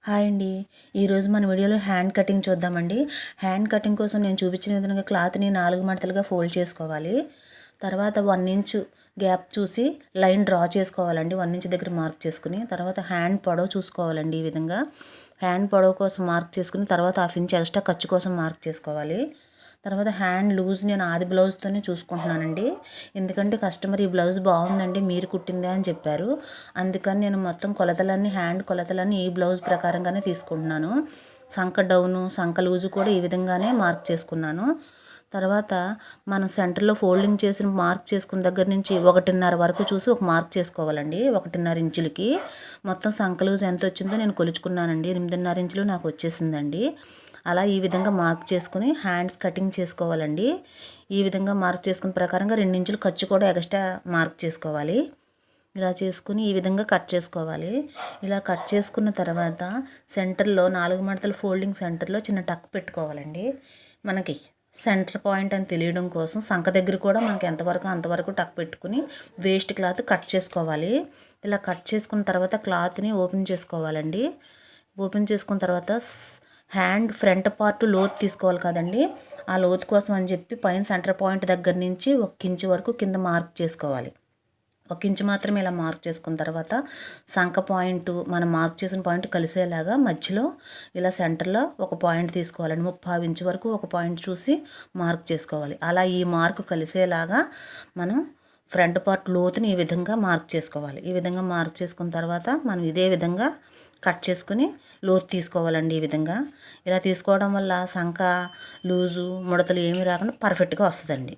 Hi అండి. ఈరోజు మన వీడియోలో హ్యాండ్ కటింగ్ చూద్దామండి. హ్యాండ్ కటింగ్ కోసం నేను చూపించిన విధంగా క్లాత్ని 4 మడతలుగా ఫోల్డ్ చేసుకోవాలి. తర్వాత 1 ఇంచ్ గ్యాప్ చూసి లైన్ డ్రా చేసుకోవాలండి. 1 ఇంచ్ దగ్గర మార్క్ చేసుకుని తర్వాత హ్యాండ్ పొడవు చూసుకోవాలండి. ఈ విధంగా హ్యాండ్ పొడవు కోసం మార్క్ చేసుకుని తర్వాత 1/2 ఇంచ్ ఎక్స్ట్రా ఖర్చు కోసం మార్క్ చేసుకోవాలి. తర్వాత హ్యాండ్ లూజ్ నేను ఆది బ్లౌజ్తోనే చూసుకుంటున్నానండి. ఎందుకంటే కస్టమర్ ఈ బ్లౌజ్ బాగుందండి మీరు కుట్టిందే అని చెప్పారు. అందుకని నేను మొత్తం కొలతలన్నీ హ్యాండ్ కొలతలన్నీ ఈ బ్లౌజ్ ప్రకారంగానే తీసుకుంటున్నాను. సంక డౌను సంక లూజు కూడా ఈ విధంగానే మార్క్ చేసుకున్నాను. తర్వాత మనం సెంటర్లో ఫోల్డింగ్ చేసిన మార్క్ చేసుకున్న దగ్గర నుంచి 1.5 వరకు చూసి ఒక మార్క్ చేసుకోవాలండి. 1.5 ఇంచులకి మొత్తం సంక లూజ్ ఎంత వచ్చిందో నేను కొలుచుకున్నానండి. 8.5 ఇంచులు నాకు వచ్చేసిందండి. అలా ఈ విధంగా మార్క్ చేసుకుని హ్యాండ్స్ కటింగ్ చేసుకోవాలండి. ఈ విధంగా మార్క్ చేసుకున్న ప్రకారంగా 2 ఇంచులు ఖర్చు కూడా ఎక్స్ట్రా మార్క్ చేసుకోవాలి. ఇలా చేసుకుని ఈ విధంగా కట్ చేసుకోవాలి. ఇలా కట్ చేసుకున్న తర్వాత సెంటర్లో 4 మడతల ఫోల్డింగ్ సెంటర్లో చిన్న టక్ పెట్టుకోవాలండి. మనకి సెంటర్ పాయింట్ అని తెలియడం కోసం సంక దగ్గర కూడా మనకి ఎంతవరకు అంతవరకు టక్ పెట్టుకుని వేస్ట్ క్లాత్ కట్ చేసుకోవాలి. ఇలా కట్ చేసుకున్న తర్వాత క్లాత్ని ఓపెన్ చేసుకోవాలండి. ఓపెన్ చేసుకున్న తర్వాత హ్యాండ్ ఫ్రంట్ పార్ట్ లోతు తీసుకోవాలి కదండి. ఆ లోతు కోసం అని చెప్పి పైన సెంటర్ పాయింట్ దగ్గర నుంచి 1 ఇంచు వరకు కింద మార్క్ చేసుకోవాలి. 1 ఇంచు మాత్రమే ఇలా మార్క్ చేసుకున్న తర్వాత సంక పాయింట్ మనం మార్క్ చేసిన పాయింట్ కలిసేలాగా మధ్యలో ఇలా సెంటర్లో ఒక పాయింట్ తీసుకోవాలండి. 30 ఇంచు వరకు ఒక పాయింట్ చూసి మార్క్ చేసుకోవాలి. అలా ఈ మార్క్ కలిసేలాగా మనం ఫ్రంట్ పార్ట్ లోతుని ఈ విధంగా మార్క్ చేసుకోవాలి. ఈ విధంగా మార్క్ చేసుకున్న తర్వాత మనం ఇదే విధంగా కట్ చేసుకుని లోతు తీసుకోవాలండి. ఈ విధంగా ఇలా తీసుకోవడం వల్ల సంక లూజు ముడతలు ఏమీ రాకుండా పర్ఫెక్ట్గా వస్తుందండి.